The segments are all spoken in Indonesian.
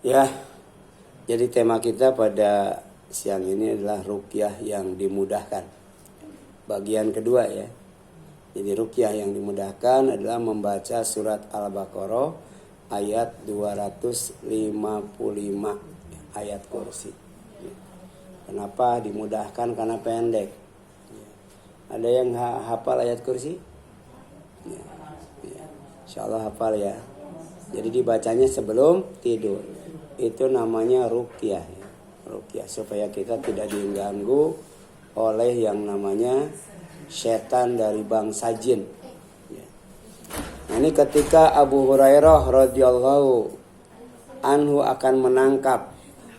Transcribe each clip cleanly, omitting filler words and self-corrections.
Ya, jadi tema kita pada siang ini adalah ruqyah yang dimudahkan. Bagian kedua ya. Jadi ruqyah yang dimudahkan adalah membaca surat Al-Baqarah ayat 255 ayat kursi. Kenapa dimudahkan? Karena pendek. Ada yang hafal ayat kursi? Ya. Insya Allah hafal ya. Jadi dibacanya sebelum tidur. Itu namanya ruqyah ya. Ruqyah supaya kita tidak diganggu oleh yang namanya setan dari bangsa jin ya. Nah, ini ketika Abu Hurairah radhiyallahu anhu akan menangkap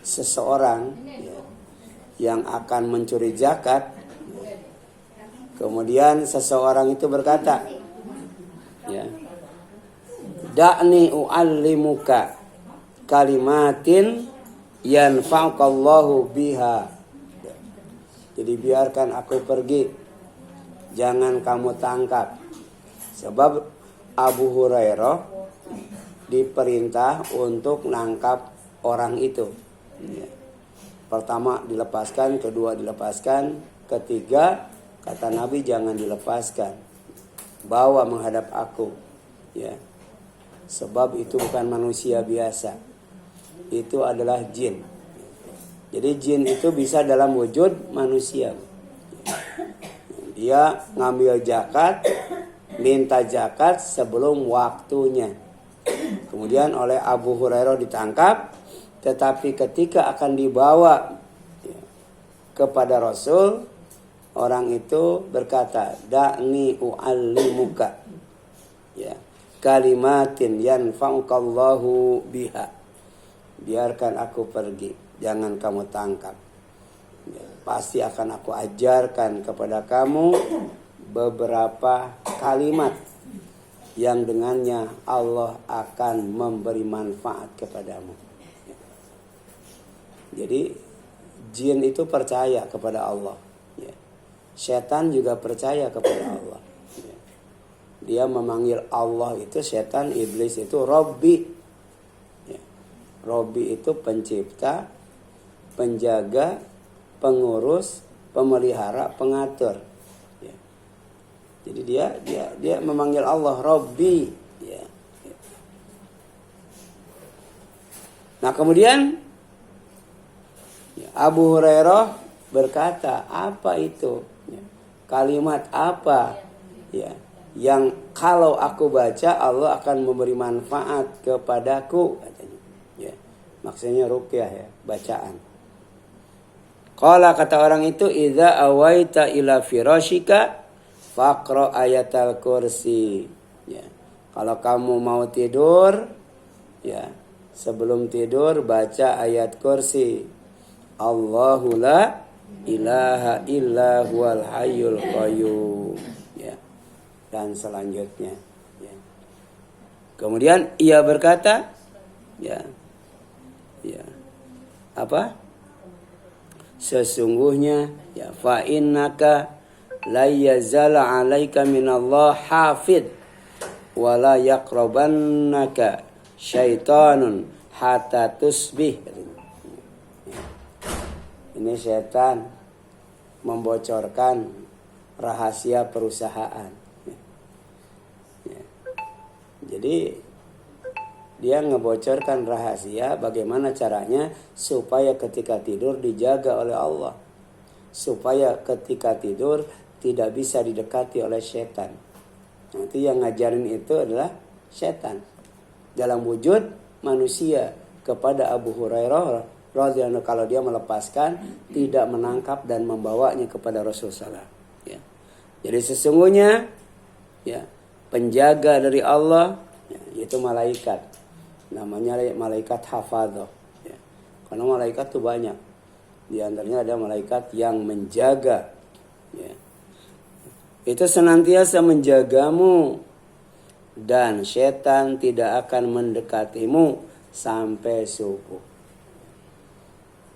seseorang ya, yang akan mencuri zakat, kemudian seseorang itu berkata ya, da'ni u'allimuka kalimatin yanfa'ukallahu biha. Jadi biarkan aku pergi, jangan kamu tangkap. Sebab Abu Hurairah diperintah untuk nangkap orang itu. Pertama dilepaskan, kedua dilepaskan, ketiga kata Nabi jangan dilepaskan, bawa menghadap aku ya. Sebab itu bukan manusia biasa, itu adalah jin. Jadi jin itu bisa dalam wujud manusia. Dia ngambil zakat, minta zakat sebelum waktunya. Kemudian oleh Abu Hurairah ditangkap, tetapi ketika akan dibawa kepada Rasul, orang itu berkata, da'ni u'allimuka ya, kalimatin yanfa'ukallahu biha. Biarkan aku pergi, jangan kamu tangkap ya, pasti akan aku ajarkan kepada kamu beberapa kalimat yang dengannya Allah akan memberi manfaat kepadamu ya. Jadi jin itu percaya kepada Allah ya. Setan juga percaya kepada Allah ya. Dia memanggil Allah itu, setan, iblis itu Rabbi. Robbi itu pencipta, penjaga, pengurus, pemelihara, pengatur. Ya. Jadi dia memanggil Allah Robbi. Ya. Nah kemudian Abu Hurairah berkata, apa itu? Ya. Kalimat apa? Ya. Yang kalau aku baca Allah akan memberi manfaat kepadaku. Maksudnya ruqyah ya, bacaan. Qala kata orang itu, idza awaita ila firashika faqra ayatal kursi. Ya. Kalau kamu mau tidur, ya, sebelum tidur baca ayat kursi. Allahu la ilaha illa huwal hayyul qayyum. Ya. Dan selanjutnya, ya. Kemudian ia berkata, ya. Ya. Apa? Sesungguhnya ya fa innaka la yazala 'alaika minallah hafid wa la yaqrabannaka syaitanun hatta tusbih. Ini setan membocorkan rahasia perusahaan. Ya. Jadi dia ngebocorkan rahasia bagaimana caranya supaya ketika tidur dijaga oleh Allah. Supaya ketika tidur tidak bisa didekati oleh setan. Nanti yang ngajarin itu adalah setan. Dalam wujud manusia kepada Abu Hurairah radhiyallahu, kalau dia melepaskan, tidak menangkap dan membawanya kepada Rasulullah. Ya. Jadi sesungguhnya ya, penjaga dari Allah ya, yaitu malaikat. Namanya malaikat hafadhah ya. Karena malaikat itu banyak. Di antaranya ada malaikat yang menjaga ya. Itu senantiasa menjagamu dan setan tidak akan mendekatimu sampai subuh.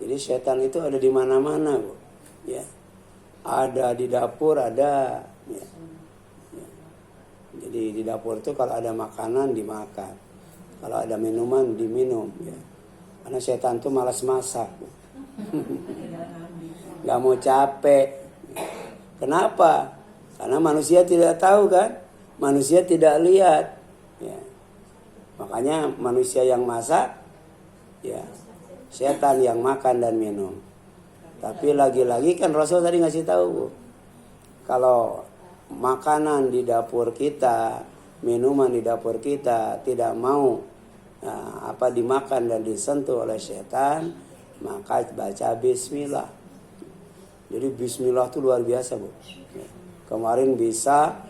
Jadi setan itu ada di mana-mana, Bu. Ya. Ada di dapur, ada ya. Ya. Jadi di dapur itu kalau ada makanan dimakan. Kalau ada minuman diminum ya. Karena setan tuh malas masak. Gak mau capek. Kenapa? Karena manusia tidak tahu kan. Manusia tidak lihat. Ya. Makanya manusia yang masak, ya setan yang makan dan minum. Tapi lagi-lagi kan Rasul tadi ngasih tahu, Bu. Kalau makanan di dapur kita, minuman di dapur kita tidak mau dimakan dan disentuh oleh setan, maka baca bismillah. Jadi bismillah itu luar biasa, Bu. Kemarin bisa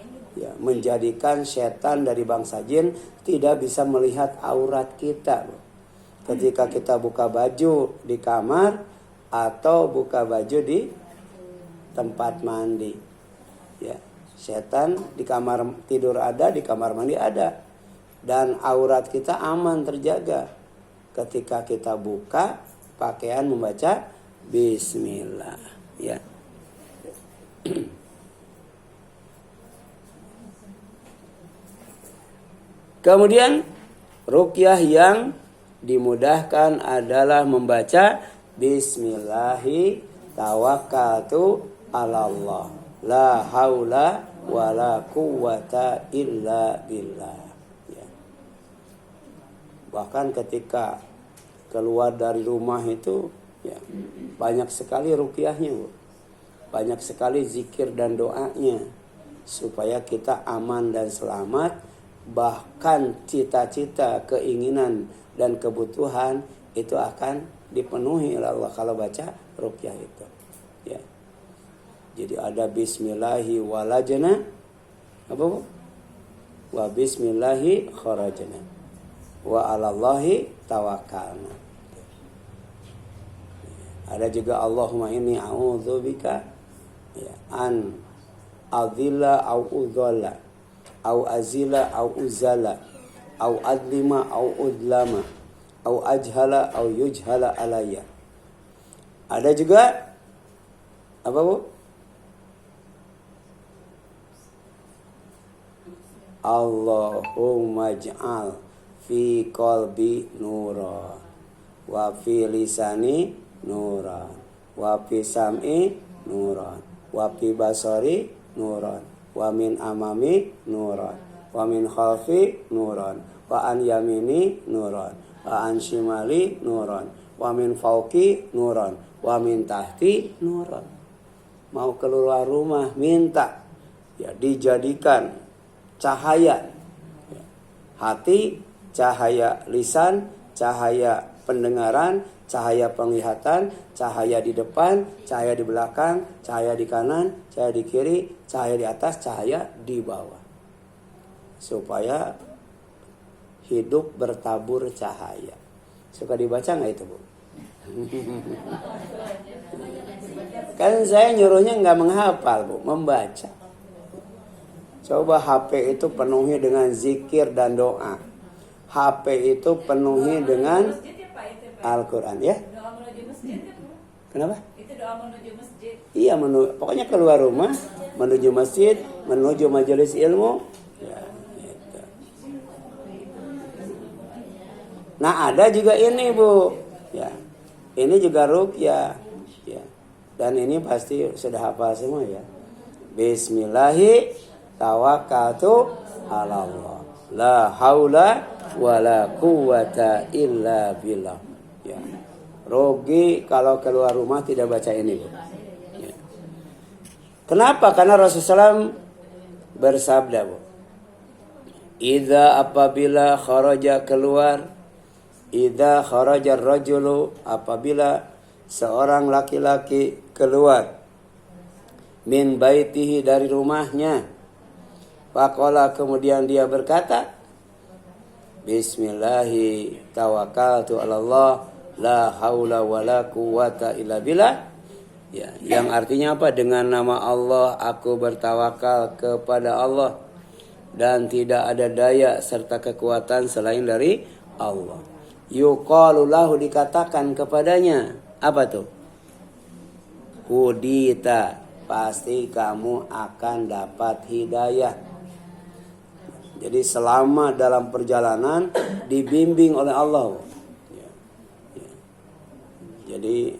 menjadikan setan dari bangsa jin tidak bisa melihat aurat kita, Bu. Ketika kita buka baju di kamar atau buka baju di tempat mandi. Ya, setan di kamar tidur ada, di kamar mandi ada. Dan aurat kita aman terjaga ketika kita buka pakaian membaca bismillah, ya. Kemudian ruqyah yang dimudahkan adalah membaca bismillahi tawakkaltu 'alallah la haula wala quwwata illa billah. Ya. Bahkan ketika keluar dari rumah itu ya, banyak sekali ruqyahnya, Bu. Banyak sekali zikir dan doanya supaya kita aman dan selamat. Bahkan cita-cita, keinginan dan kebutuhan itu akan dipenuhi oleh Allah kalau baca ruqyah itu. Ya. Jadi ada bismillahi walajna, apa, Bu? Wa bismillahi kharajna. Wa 'alallahi tawakkalna. Ada juga Allahumma inni a'udzubika ya, an adilla au udhalla au azila au uzala au adlima au udlama au ajhala au yujhala alayya. Ada juga apa, Bu? Allahumma ij'al fi qalbi nuran wa fi lisani nuran wa fi sam'i nuran wa fi basari nuran wa min amami nuran wa min khalfi nuran wa an yamini nuran wa an shimali nuran wa min fauqi nuran wa min tahti nuran. Mau keluar rumah minta ya dijadikan cahaya hati, cahaya lisan, cahaya pendengaran, cahaya penglihatan, cahaya di depan, cahaya di belakang, cahaya di kanan, cahaya di kiri, cahaya di atas, cahaya di bawah. Supaya hidup bertabur cahaya. Suka dibaca nggak itu, Bu? Kan saya nyuruhnya nggak menghafal, Bu, membaca. Coba HP itu penuhi dengan zikir dan doa. HP itu penuhi dengan Al-Quran, ya. Doa menuju masjid kan, Bu? Kenapa? Itu doa menuju masjid. Iya, pokoknya keluar rumah, menuju masjid, menuju majelis ilmu. Ya, gitu. Nah, ada juga ini, Bu. Ya. Ini juga ruqyah. Ya. Dan ini pasti sudah hafal semua, ya. Bismillahi tawakkaltu 'alallah. La haula wala quwwata illa billah. Ya. Rugi kalau keluar rumah tidak baca ini, Bu. Ya. Kenapa? Karena Rasulullah SAW bersabda, Bu. Idza apabila kharaja keluar, idza kharaja rajulu apabila seorang laki-laki keluar min baitihi dari rumahnya, faqala kemudian dia berkata, Bismillahi tawakkaltu 'alallah la haula wala quwwata illa billah. Ya, yang artinya apa? Dengan nama Allah aku bertawakal kepada Allah dan tidak ada daya serta kekuatan selain dari Allah. Yuqalu lahu dikatakan kepadanya, apa tuh? Hudita, pasti kamu akan dapat hidayah. Jadi selama dalam perjalanan dibimbing oleh Allah. Ya. Ya. Jadi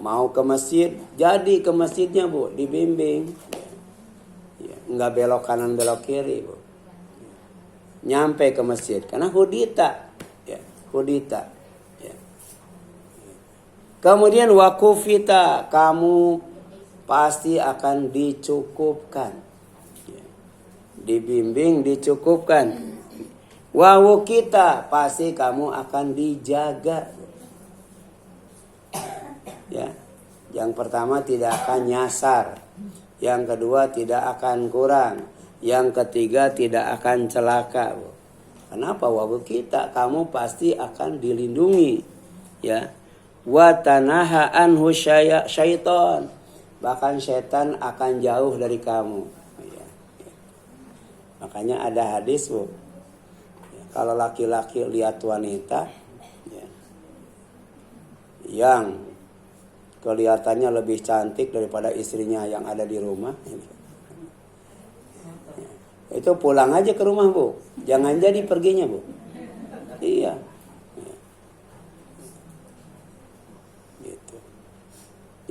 mau ke masjid, jadi ke masjidnya Bu, dibimbing. Ya, nggak belok kanan belok kiri Bu. Nyampe ke masjid karena hudita, ya, hudita. Ya. Kemudian wakufita, kamu pasti akan dicukupkan. Ya. Dibimbing, dicukupkan. Wawukita, pasti kamu akan dijaga. Ya, yang pertama tidak akan nyasar, yang kedua tidak akan kurang, yang ketiga tidak akan celaka. Kenapa? Wabu kita, kamu pasti akan dilindungi. Ya, wa tanaha anhu syaiton, bahkan setan akan jauh dari kamu. Ya, ya. Makanya ada hadis Bu, ya, kalau laki-laki lihat wanita, ya, yang kelihatannya lebih cantik daripada istrinya yang ada di rumah, itu pulang aja ke rumah Bu, jangan jadi perginya Bu. Iya, gitu.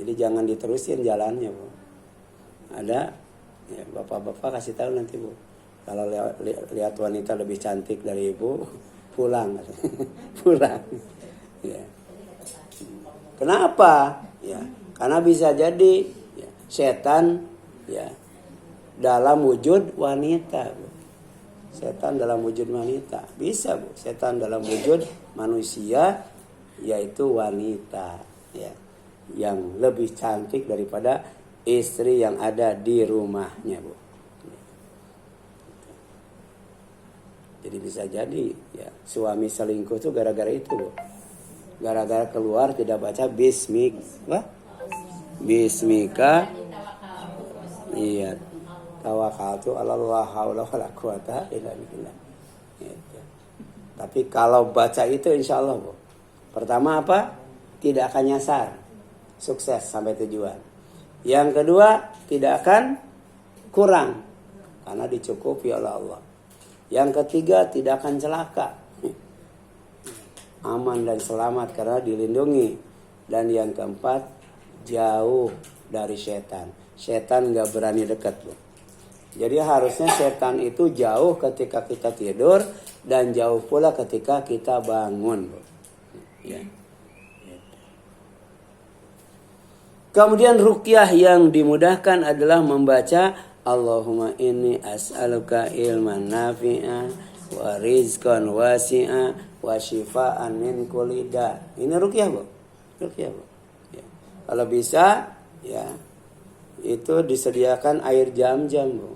Jadi jangan diterusin jalannya Bu. Ada, ya, bapak-bapak kasih tahu nanti Bu, kalau lihat wanita lebih cantik dari ibu, pulang. Pulang. Ya. Kenapa? Ya, karena bisa jadi ya, setan ya dalam wujud wanita Bu. Setan dalam wujud wanita bisa Bu. Setan dalam wujud manusia yaitu wanita ya, yang lebih cantik daripada istri yang ada di rumahnya Bu. Jadi bisa jadi ya, suami selingkuh itu gara-gara itu Bu. Gara-gara keluar tidak baca bismik, wah, bismika, iya, tawakaltu alallah haula wala quwata illa billah. Gitu. Tapi kalau baca itu insya Allah Bu, pertama apa? Tidak akan nyasar, sukses sampai tujuan. Yang kedua tidak akan kurang karena dicukupi oleh Allah. Yang ketiga tidak akan celaka, aman dan selamat karena dilindungi. Dan yang keempat jauh dari setan. Setan gak berani dekat Bu. Jadi harusnya setan itu jauh ketika kita tidur dan jauh pula ketika kita bangun Bu. Ya. Kemudian ruqyah yang dimudahkan adalah membaca Allahumma inni as'aluka ilman nafi'a wa rizqan wasi'a wa shifaan min kulli da. Ini ruqyah Bu. Ruqyah Bu. Ya. Kalau bisa ya itu disediakan air jam-jam Bu.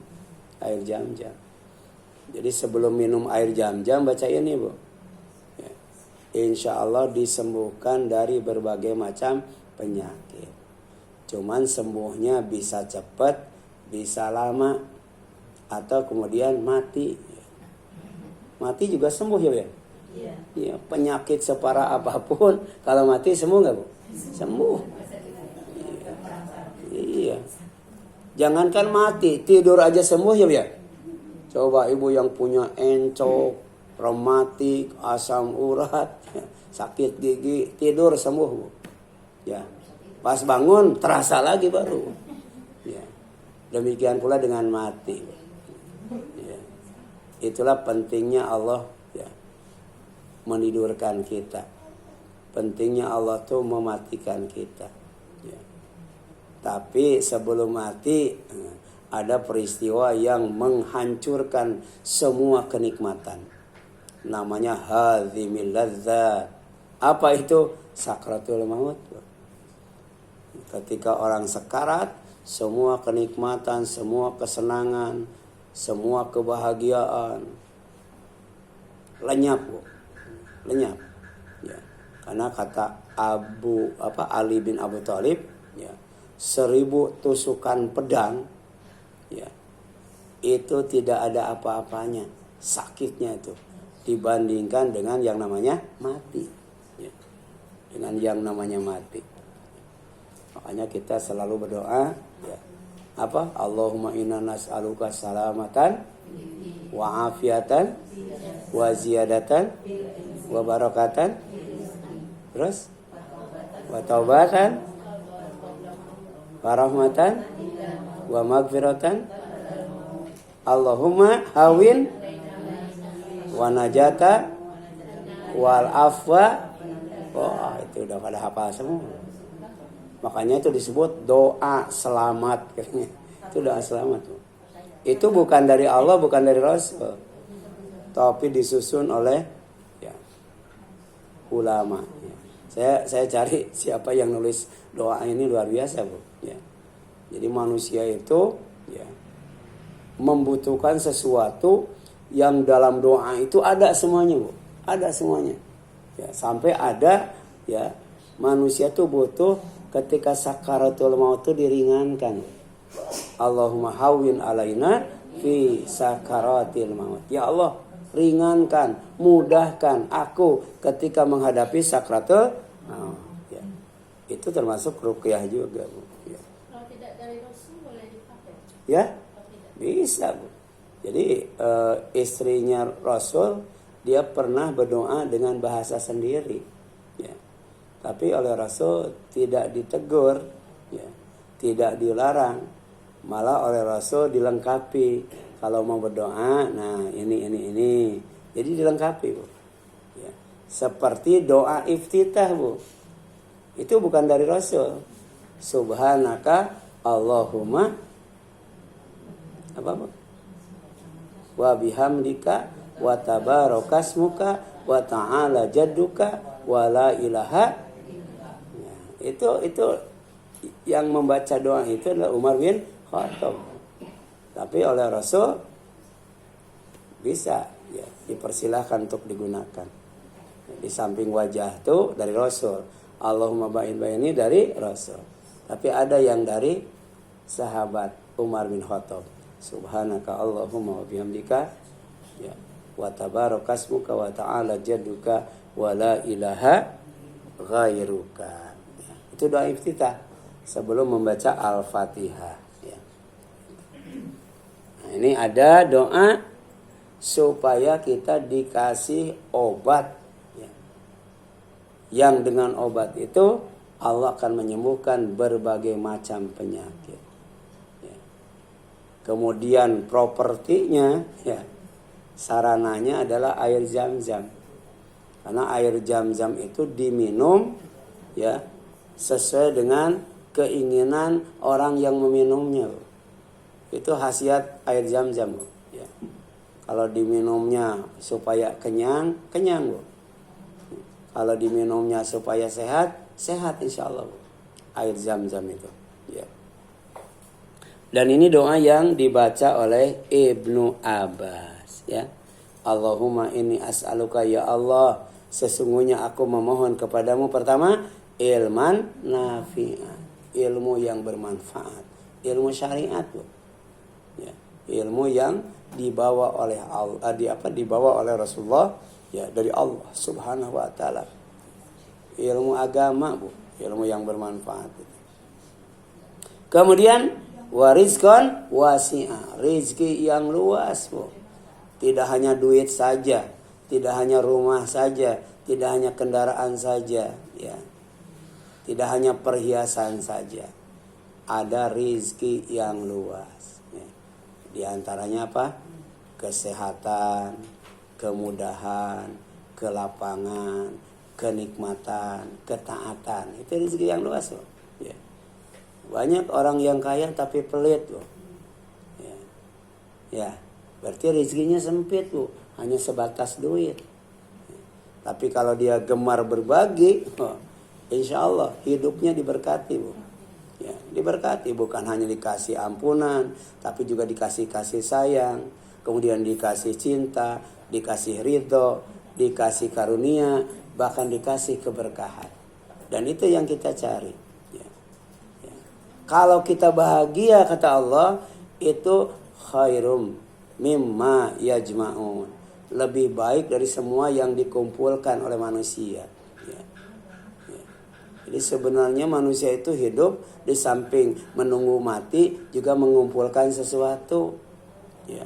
Air jam-jam. Jadi sebelum minum air jam-jam baca ini Bu. Ya. Insya Allah disembuhkan dari berbagai macam penyakit. Cuman sembuhnya bisa cepat, bisa lama, atau kemudian mati. Mati juga sembuh ya? Iya. Ya, penyakit separah apapun, kalau mati sembuh nggak Bu? Sembuh. Iya. Jangankan mati, tidur aja sembuh ya? Coba ibu yang punya encok, rematik, asam urat, sakit gigi, tidur sembuh Bu. Ya. Pas bangun terasa lagi baru. Ya. Demikian pula dengan mati. Ya. Itulah pentingnya Allah ya, menidurkan kita. Pentingnya Allah tuh mematikan kita. Ya. Tapi sebelum mati ada peristiwa yang menghancurkan semua kenikmatan. Namanya hadzimil ladzat. Apa itu? Sakratul maut. Ketika orang sekarat, semua kenikmatan, semua kesenangan, semua kebahagiaan lenyap Bu. Lenyap. Ya. Karena kata Ali bin Abi Thalib, ya, 1000 tusukan pedang, ya, itu tidak ada apa-apanya, sakitnya itu dibandingkan dengan yang namanya mati. Ya. Dengan yang namanya mati. Makanya kita selalu berdoa ya. Apa? Allahumma inna nas'aluka salamatan wa afiatan wa ziyadatan wa barakatan. Terus wa taubatan wa rahmatan wa magfiratan. Allahumma hawin wa najata wal afwa. Oh, itu udah pada hafal semua. Makanya itu disebut doa selamat. Itu doa selamat. Itu bukan dari Allah, bukan dari Rasul, tapi disusun oleh ya, ulama. Ya. Saya cari siapa yang nulis doa ini, luar biasa, Bu. Ya. Jadi manusia itu ya, membutuhkan sesuatu yang dalam doa itu ada semuanya, Bu. Ada semuanya. Ya, sampai ada ya manusia tuh butuh ketika sakaratul maut itu diringankan. Allahumma hawwin alaina fi sakaratil maut. Ya Allah, ringankan, mudahkan aku ketika menghadapi sakratul maut. Ya. Itu termasuk ruqyah juga, Bu. Ya. Kalau tidak dari Rasul boleh dipakai. Ya? Bisa, Bu. Jadi istrinya Rasul dia pernah berdoa dengan bahasa sendiri. Ya. Tapi oleh Rasul tidak ditegur, ya. Tidak dilarang. Malah oleh Rasul dilengkapi. Kalau mau berdoa, nah ini. Jadi dilengkapi, Bu. Ya. Seperti doa iftitah, Bu. Itu bukan dari Rasul. Subhanaka Allahumma apa, Bu? Wa bihamdika wa tabarakasmuka wa ta'ala jadduka wa la ilaha. Ya. Itu yang membaca doa itu adalah Umar bin Khattab. Tapi oleh Rasul bisa ya, dipersilahkan untuk digunakan. Di samping wajah itu dari Rasul, Allahumma ba'id baini dari Rasul. Tapi ada yang dari sahabat Umar bin Khattab. Subhanaka Allahumma wa bihamdika ya, wa tabarakasmuka wa ta'ala jadduka wa la ilaha ghairuka. Ya, itu doa iftitah sebelum membaca Al-Fatihah. Ini ada doa supaya kita dikasih obat ya. Yang dengan obat itu Allah akan menyembuhkan berbagai macam penyakit ya. Kemudian propertinya ya, sarananya adalah air Zam-Zam. Karena air Zam-Zam itu diminum ya sesuai dengan keinginan orang yang meminumnya. Itu khasiat air Zam-Zam, Bu. Ya. Kalau diminumnya supaya kenyang, Bu. Kalau diminumnya supaya sehat insya Allah, Bu. Air Zam-Zam itu. Ya. Dan ini doa yang dibaca oleh Ibnu Abbas. Ya. Allahumma inni as'aluka ya Allah, sesungguhnya aku memohon kepadamu pertama ilman nafi'ah, ilmu yang bermanfaat, ilmu syariat, Bu. Ya, ilmu yang dibawa oleh Allah, dibawa oleh Rasulullah ya, dari Allah Subhanahu wa taala. Ilmu agama, Bu, ilmu yang bermanfaat. Kemudian warizqan wasi'a, rezeki yang luas, Bu. Tidak hanya duit saja, tidak hanya rumah saja, tidak hanya kendaraan saja, ya. Tidak hanya perhiasan saja. Ada rezeki yang luas. Di antaranya apa? Kesehatan, kemudahan, kelapangan, kenikmatan, ketaatan. Itu rezeki yang luas, loh. Ya. Banyak orang yang kaya tapi pelit, loh. Ya, berarti rezekinya sempit, Bu. Hanya sebatas duit. Ya. Tapi kalau dia gemar berbagi, insya Allah hidupnya diberkati, Bu. Ya, diberkati, bukan hanya dikasih ampunan, tapi juga dikasih kasih sayang, kemudian dikasih cinta, dikasih ridho, dikasih karunia, bahkan dikasih keberkahan. Dan itu yang kita cari. Ya. Ya. Kalau kita bahagia, kata Allah, itu khairum mimma yajma'un, lebih baik dari semua yang dikumpulkan oleh manusia. Ya. Ya. Jadi sebenarnya manusia itu hidup di samping menunggu mati juga mengumpulkan sesuatu, ya.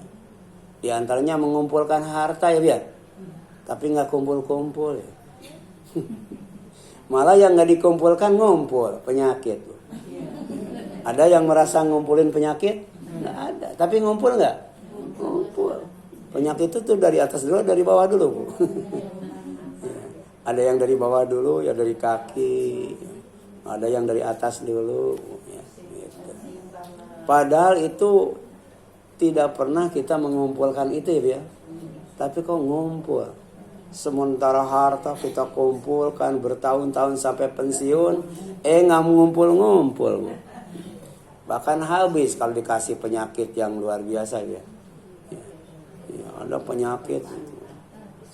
Di antaranya mengumpulkan harta, ya biar, tapi nggak kumpul-kumpul. Ya. Malah yang nggak dikumpulkan ngumpul penyakit. Ada yang merasa ngumpulin penyakit? Nggak ada. Tapi ngumpul nggak? Ngumpul. Penyakit itu tuh dari atas dulu, dari bawah dulu, Bu. Ada yang dari bawah dulu, ya dari kaki. Ada yang dari atas dulu. Ya, gitu. Padahal itu tidak pernah kita mengumpulkan itu ya. Tapi kok ngumpul. Sementara harta kita kumpulkan bertahun-tahun sampai pensiun. Nggak ngumpul-ngumpul, Bu. Bahkan habis kalau dikasih penyakit yang luar biasa ya. Ya, ada penyakit.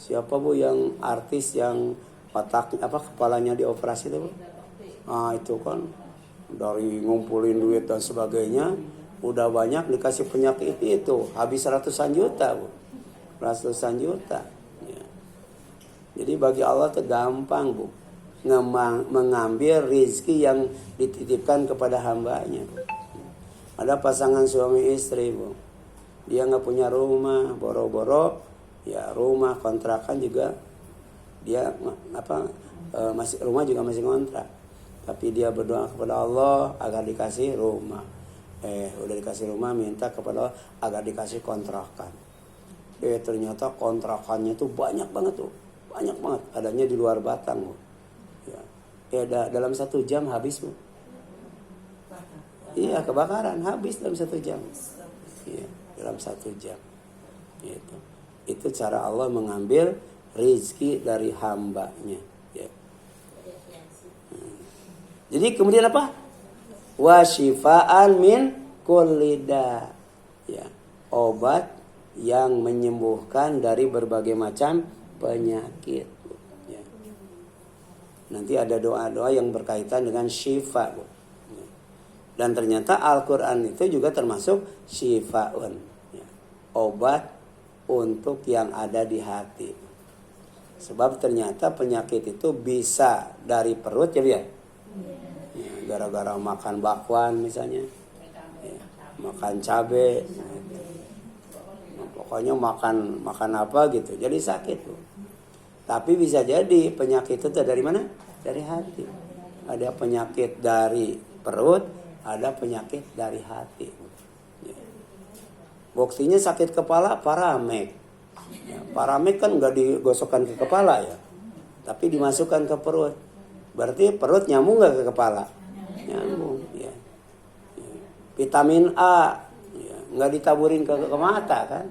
Siapa Bu yang artis yang kepalanya dioperasi itu, Bu? Nah, itu kan dari ngumpulin duit dan sebagainya udah banyak dikasih penyakit itu habis ratusan juta, Bu. Ratusan juta. Ya. Jadi bagi Allah itu gampang, Bu. Mengambil rizki yang dititipkan kepada hambanya, Bu. Ada pasangan suami istri, Bu. Dia nggak punya rumah, boro-boro ya rumah kontrakan juga dia rumah juga masih kontrak. Tapi dia berdoa kepada Allah agar dikasih rumah. Udah dikasih rumah, minta kepada Allah agar dikasih kontrakan. Ternyata kontrakannya tuh banyak banget tuh, banyak banget. Adanya di luar Batang, Bu. Ya, dalam 1 jam habis, Bu. Iya, kebakaran habis dalam 1 jam. Iya, dalam 1 jam. Gitu. Itu cara Allah mengambil rizki dari hambanya. Ya. Jadi kemudian apa? Wa syifaan min kulli da. Ya, obat yang menyembuhkan dari berbagai macam penyakit. Ya. Nanti ada doa-doa yang berkaitan dengan syifa, Bu. Dan ternyata Al-Quran itu juga termasuk syifaun, ya, obat untuk yang ada di hati. Sebab ternyata penyakit itu bisa dari perut ya, ya, gara-gara makan bakwan misalnya, ya, makan cabai, pokoknya makan apa gitu, jadi sakit, Bu. Tapi bisa jadi penyakit itu dari mana? Dari hati. Ada penyakit dari perut, ada penyakit dari hati. Ya. Buktinya sakit kepala paramek. Ya, paramek kan nggak digosokkan ke kepala ya, tapi dimasukkan ke perut. Berarti perut nyambung nggak ke kepala? Nyambung. Ya. Ya. Vitamin A ya, nggak ditaburin ke mata kan?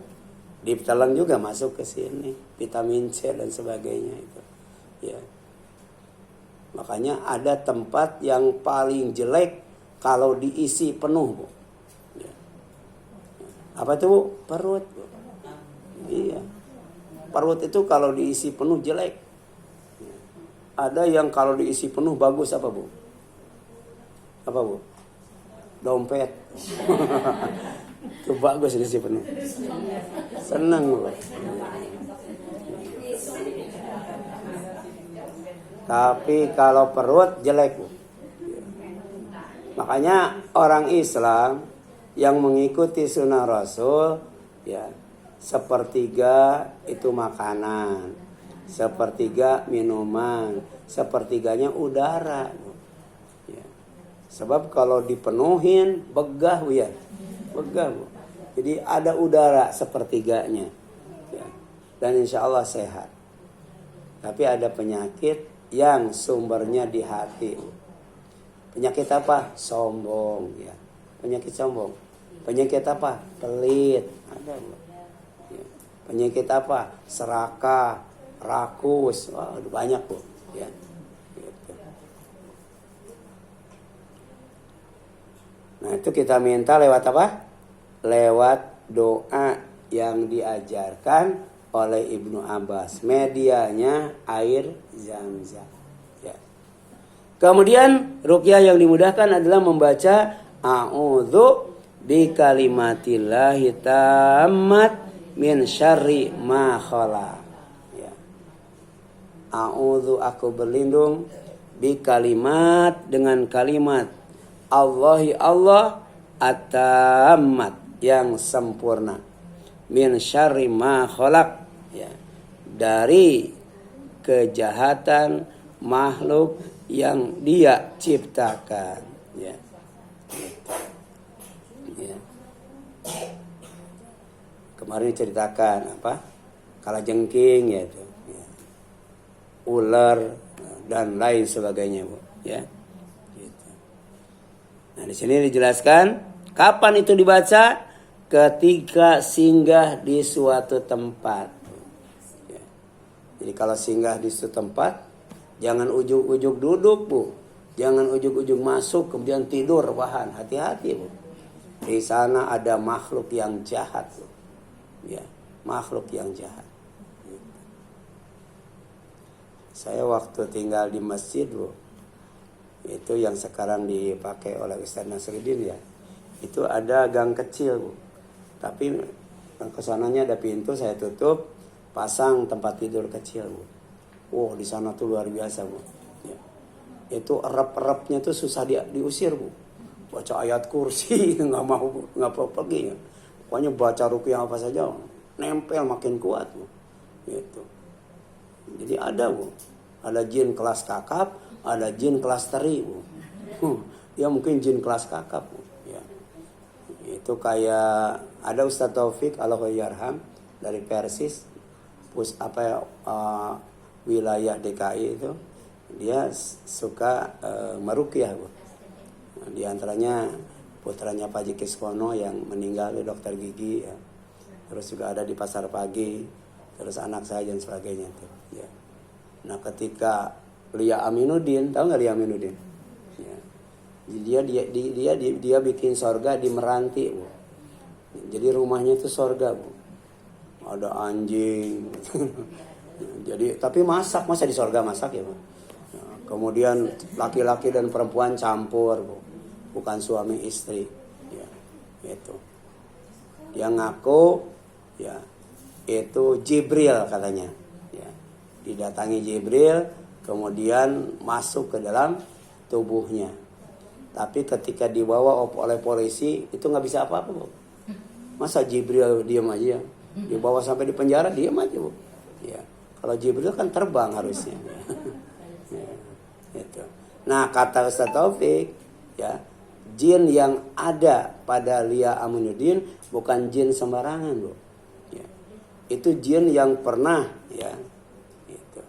Ditelan juga masuk ke sini. Vitamin C dan sebagainya itu. Ya. Makanya ada tempat yang paling jelek kalau diisi penuh, Bu. Ya. Apa itu, Bu? Perut, Bu. Iya. Perut itu kalau diisi penuh jelek. Ya. Ada yang kalau diisi penuh bagus apa, Bu? Apa, Bu? Dompet. Itu bagus diisi penuh. Senang, Bu. Tapi kalau perut jelek, Bu. Makanya orang Islam yang mengikuti sunnah Rasul ya, 1/3 itu makanan, 1/3 minuman, 1/3-nya udara. Ya. Sebab kalau dipenuhin begah, Bu, ya. Begah, Bu. Jadi ada udara 1/3-nya. Ya. Dan insya Allah sehat. Tapi ada penyakit yang sumbernya di hati. Penyakit apa? Sombong, ya. Penyakit sombong. Penyakit apa? Pelit. Ada, Bu. Ya. Penyakit apa? Serakah, rakus. Wah, banyak, Bu. Ya. Gitu. Nah, itu kita minta lewat apa? Lewat doa yang diajarkan oleh Ibnu Abbas. Medianya air Zam-Zam. Kemudian ruqyah yang dimudahkan adalah membaca a'udzu bikalimatillahi tammat min syarri ma khala. Ya. A'udzu, aku berlindung, bikalimat, dengan kalimat Allahi Allah at-tammat, yang sempurna, min syarri ma khalaq, ya, dari kejahatan makhluk yang dia ciptakan. Ya. Ya. Kemarin ceritakan apa? Kalajengking yaitu, ya. Ular dan lain sebagainya, Bu. Ya. Gitu. Nah, di sini dijelaskan kapan itu dibaca? Ketika singgah di suatu tempat. Ya. Jadi kalau singgah di suatu tempat, jangan ujug-ujug duduk, Bu. Jangan ujug-ujug masuk kemudian tidur bahan. Hati-hati, Bu. Di sana ada makhluk yang jahat, Bu. Ya, makhluk yang jahat. Saya waktu tinggal di masjid, Bu, itu yang sekarang dipakai oleh Ustaz Nasruddin ya, itu ada gang kecil, Bu. Tapi kesananya ada pintu, saya tutup, pasang tempat tidur kecil, Bu. Wow, di sana tuh luar biasa, Bu. Ya. Itu erep-erepnya tuh susah diusir, Bu. Baca ayat kursi nggak mau pergi. Pokoknya baca ruqyah apa saja, nempel makin kuat, Bu. Gitu. Jadi ada, Bu. Ada jin kelas kakap, ada jin kelas teri, Bu. Ya mungkin jin kelas kakap, Bu. Ya. Itu kayak ada Ustadz Taufik Allahyarham dari Persis, wilayah DKI itu, dia suka meruqyah, Bu. Di antaranya putranya Pak Jiki Skono yang meninggal, dokter gigi ya. Terus juga ada di Pasar Pagi, terus anak saya dan sebagainya tuh ya. Nah, ketika Lia Aminuddin, tahu nggak Lia Aminuddin? Ya. Dia bikin sorga di Meranti, Bu. Jadi rumahnya itu sorga, Bu. Ada anjing. Jadi tapi masa di sorga masak ya, Bu. Ya, kemudian laki-laki dan perempuan campur, Bu. Bukan suami istri, ya, itu. Dia ngaku, ya, itu Jibril katanya, ya. Didatangi Jibril, kemudian masuk ke dalam tubuhnya. Tapi ketika dibawa oleh polisi, itu nggak bisa apa-apa, Bu. Masa Jibril diam aja? Dibawa sampai di penjara, diam aja, Bu. Ya, kalau Jibril kan terbang harusnya. Ya, itu. Nah, kata Ustaz Taufik, ya. Jin yang ada pada Lia Aminuddin bukan jin sembarangan, Bu. Ya. Itu jin yang pernah ya, itu,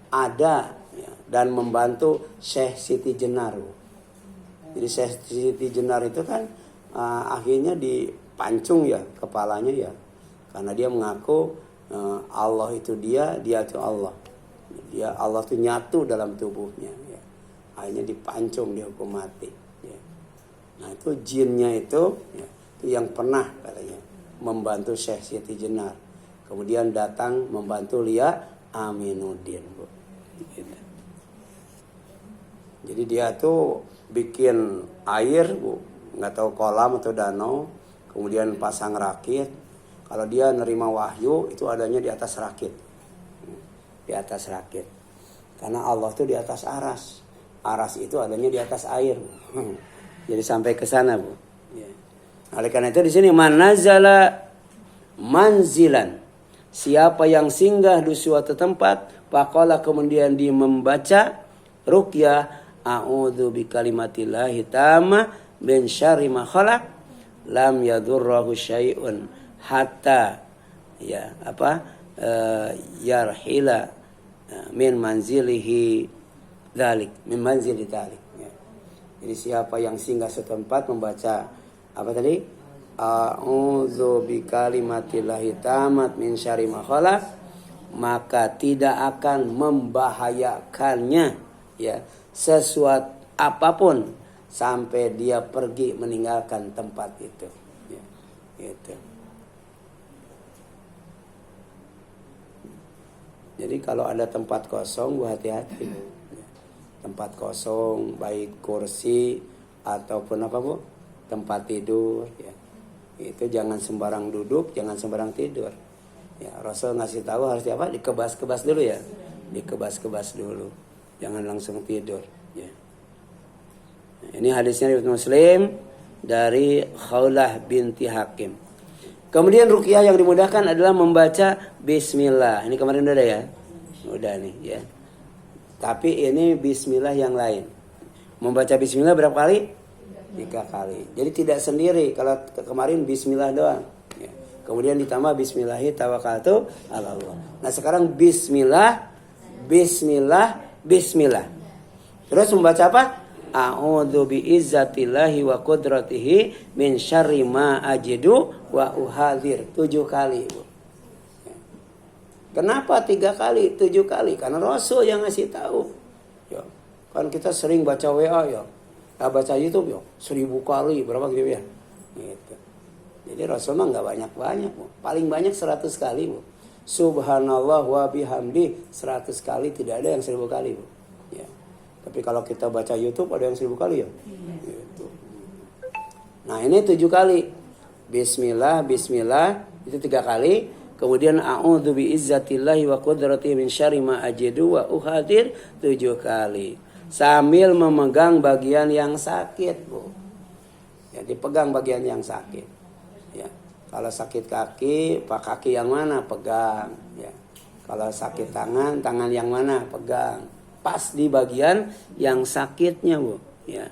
ada ya, dan membantu Syekh Siti Jenar, Bu. Jadi Syekh Siti Jenar itu kan akhirnya dipancung ya kepalanya ya, karena dia mengaku Allah itu dia itu Allah. Allah itu nyatu dalam tubuhnya. Ya. Akhirnya dipancung, dihukum mati. Nah, itu jinnya itu yang pernah katanya membantu Syekh Siti Jenar. Kemudian datang membantu Lia Aminuddin, Bu. Gitu. Jadi dia tuh bikin air, Bu, nggak tahu kolam atau danau, kemudian pasang rakit. Kalau dia nerima wahyu itu adanya di atas rakit. Di atas rakit. Karena Allah tuh di atas aras. Aras itu adanya di atas air, Bu. Jadi sampai ke sana, Bu. Ya. Oleh karena itu di sini manazala manzilan. Siapa yang singgah di suatu tempat, faqala kemudian dia membaca ruqyah, a'udzu bikalimatillahi tamma min syarri ma khalaq, lam yadurruhu syai'un hatta ya yarhila min manzilihi dzalik, min manzili dzalik. Jadi siapa yang singgah setempat membaca apa tadi? A'udzu bikalimatillahi tammat min syarri ma khalaq, maka tidak akan membahayakannya ya sesuatu apapun sampai dia pergi meninggalkan tempat itu. Ya, gitu. Jadi kalau ada tempat kosong, gua hati-hati. Tempat kosong, baik kursi ataupun apa, Bu? Tempat tidur ya. Itu jangan sembarang duduk, jangan sembarang tidur. Ya, Rasul ngasih tahu harus apa? Dikebas-kebas dulu ya. Dikebas-kebas dulu. Jangan langsung tidur ya. Nah, ini hadisnya riwayat Muslim dari Khawlah binti Hakim. Kemudian ruqyah yang dimudahkan adalah membaca bismillah. Ini kemarin udah ada ya? Udah nih ya. Tapi ini bismillah yang lain. Membaca bismillah berapa kali? 3 kali. Jadi tidak sendiri. Kalau kemarin bismillah doang. Ya. Kemudian ditambah bismillahi tawakkaltu ala Allah. Nah sekarang bismillah, bismillah, bismillah. Terus membaca apa? A'udzu bi'izzatillahi wa qudratihi min syarri ma ajidu wa uhadir. 7 kali, Bu. Kenapa 3 kali, 7 kali? Karena Rasul yang ngasih tahu. Ya. Kan kita sering baca WA ya. Baca YouTube ya. 1000 kali, berapa gitu ya? Gitu. Jadi Rasul mah nggak banyak-banyak, Bu. Paling banyak 100 kali, Bu. Subhanallah wa bihamdi 100 kali, tidak ada yang 1000 kali, Bu. Ya. Tapi kalau kita baca YouTube ada yang 1000 kali ya? Gitu. Nah ini 7 kali. Bismillah, bismillah. Itu 3 kali. Kemudian a'udzu bi'izzatillahi wa qudratihi min syarri ma ajidu wa uhadir 7 kali. Sambil memegang bagian yang sakit, Bu. Ya, dipegang bagian yang sakit. Ya. Kalau sakit kaki, pak kaki yang mana? Pegang. Ya. Kalau sakit tangan, tangan yang mana? Pegang. Pas di bagian yang sakitnya, Bu. Ya.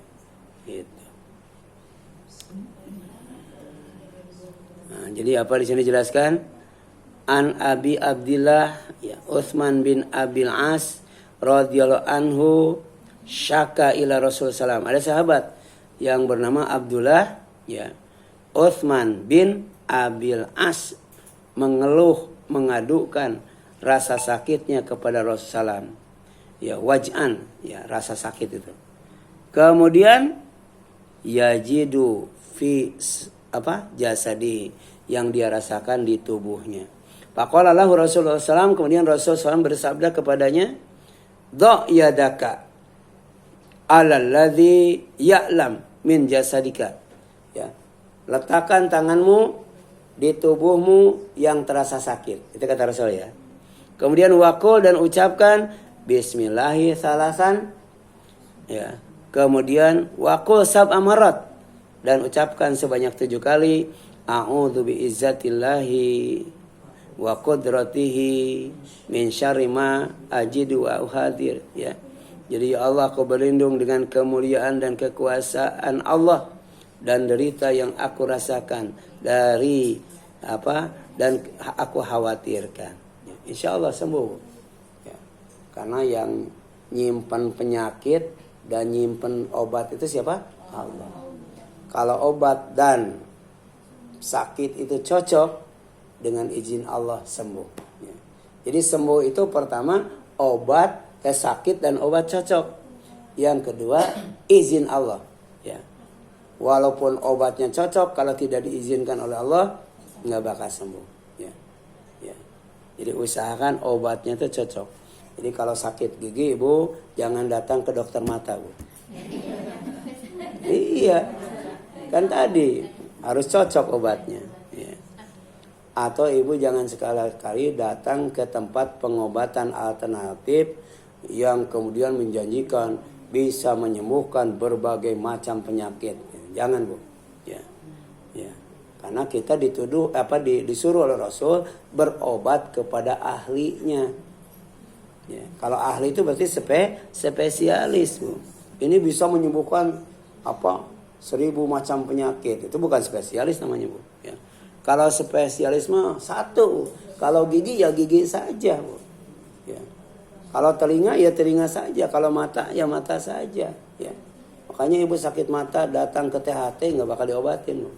Gitu. Nah, jadi apa di sini jelaskan? An Abi Abdillah ya Utsman bin Abil As radhiyallahu anhu syaka ila Rasul sallam. Ada sahabat yang bernama Abdullah ya Utsman bin Abil As mengeluh mengadukan rasa sakitnya kepada Rasul sallam. Ya waj'an ya rasa sakit itu. Kemudian yajidu fi jasadi yang dia rasakan di tubuhnya. Faqala lahu Rasulullah SAW, kemudian Rasulullah SAW bersabda kepadanya, "Dha' yadaka 'alal ladzi ya'lam min jasadika." Ya. Letakkan tanganmu di tubuhmu yang terasa sakit. Itu kata Rasul ya. Kemudian waqul dan ucapkan bismillahi salasan. Ya. Kemudian waqul sab'a marat dan ucapkan sebanyak 7 kali a'udzu bi'izzatillahi wa qudratihi min syarri ma ajidu wa uhadir ya. Jadi ya Allah, aku berlindung dengan kemuliaan dan kekuasaan Allah dan derita yang aku rasakan dari dan aku khawatirkan. Ya, insya Allah sembuh. Ya. Karena yang nyimpen penyakit dan nyimpen obat itu siapa? Allah. Kalau obat dan sakit itu cocok, dengan izin Allah sembuh. Ya. Jadi sembuh itu pertama obat sakit dan obat cocok. Yang kedua izin Allah. Ya. Walaupun obatnya cocok, kalau tidak diizinkan oleh Allah nggak bakal sembuh. Ya. Ya. Jadi usahakan obatnya itu cocok. Jadi kalau sakit gigi, Ibu jangan datang ke dokter mata, Bu. Iya, kan tadi harus cocok obatnya. Ya. Atau Ibu jangan sekali-kali datang ke tempat pengobatan alternatif yang kemudian menjanjikan bisa menyembuhkan berbagai macam penyakit. Jangan, Bu. Ya. Ya. Karena kita disuruh oleh Rasul berobat kepada ahlinya. Ya. Kalau ahli itu berarti spesialis, Bu. Ini bisa menyembuhkan 1000 macam penyakit. Itu bukan spesialis namanya, Bu. Ya. Kalau spesialis mah 1. Kalau gigi ya gigi saja, Bu. Ya. Kalau telinga ya telinga saja. Kalau mata ya mata saja. Ya. Makanya Ibu sakit mata datang ke THT nggak bakal diobatin, Bu.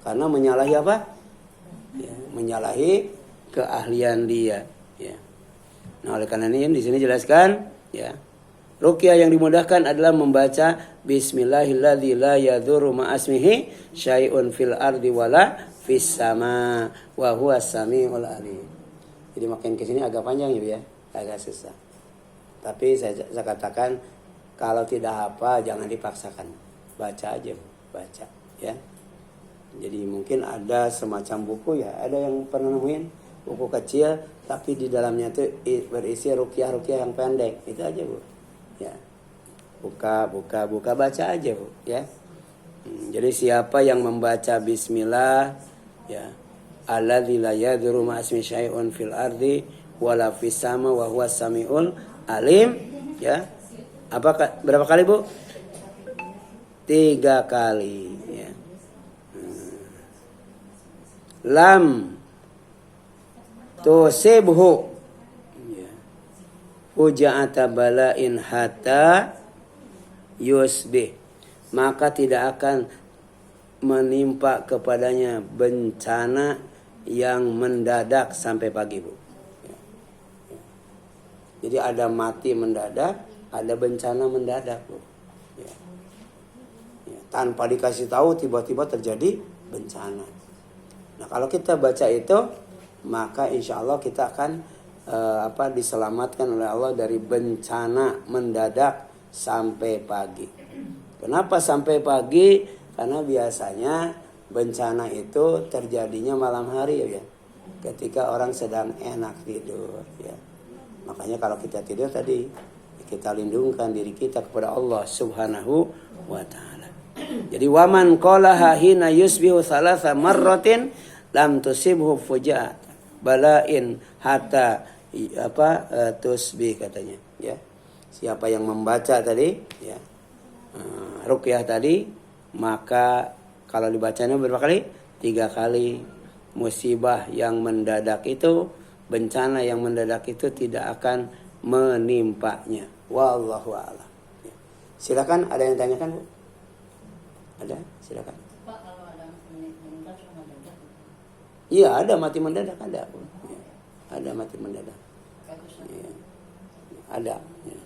Karena menyalahi apa? Ya, menyalahi keahlian dia. Ya. Nah oleh karena ini di sini jelaskan, ya. Ruqyah yang dimudahkan adalah membaca Bismillahilladzi la yadurru ma'asmihi syai'un fil ardi wala fis sama wa huwas samiul alim. Jadi makin ke sini agak panjang ya, agak susah. Tapi saya katakan kalau tidak apa jangan dipaksakan. Baca aja, baca ya. Jadi mungkin ada semacam buku ya, ada yang pernah nemuin buku kecil tapi di dalamnya itu berisi ruqyah yang pendek. Itu aja, Bu. Ya. Buka baca aja, Bu, ya. Jadi siapa yang membaca bismillah ya, alladzi la yadurru ma'asmi syai'un fil ardi wala fis sama wa huwas samiul Alim, ya. Berapa kali, Bu? 3 kali, ya. Lam tusibhu, ya. Fuja'ata bala'in hatta yusbih, maka tidak akan menimpa kepadanya bencana yang mendadak sampai pagi, Bu. Jadi ada mati mendadak, ada bencana mendadak, Bu. Ya. Ya, tanpa dikasih tahu tiba-tiba terjadi bencana. Nah, kalau kita baca itu, maka insya Allah kita akan diselamatkan oleh Allah dari bencana mendadak sampai pagi. Kenapa sampai pagi? Karena biasanya bencana itu terjadinya malam hari, ya. Ketika orang sedang enak tidur, ya. Makanya kalau kita tidur tadi, kita lindungkan diri kita kepada Allah Subhanahu wa ta'ala. Jadi waman qalaha hina yusbihu thalatha marratin lam tusibhu fuja'at bala'in hatta tusbih, katanya, ya. Siapa yang membaca tadi, ya, ruqyah tadi, maka kalau dibacanya berapa kali? 3 kali. Musibah yang mendadak itu, bencana yang mendadak itu tidak akan menimpanya. Wallahu a'lam. Ya. Silakan, ada yang tanyakan, Bu? Ada? Silakan. Pak, kalau ada meninggal sama mendadak? Iya, ada mati mendadak, ada, Bu. Ya. Ada mati mendadak. Bagus. Ya. Ada. Ya.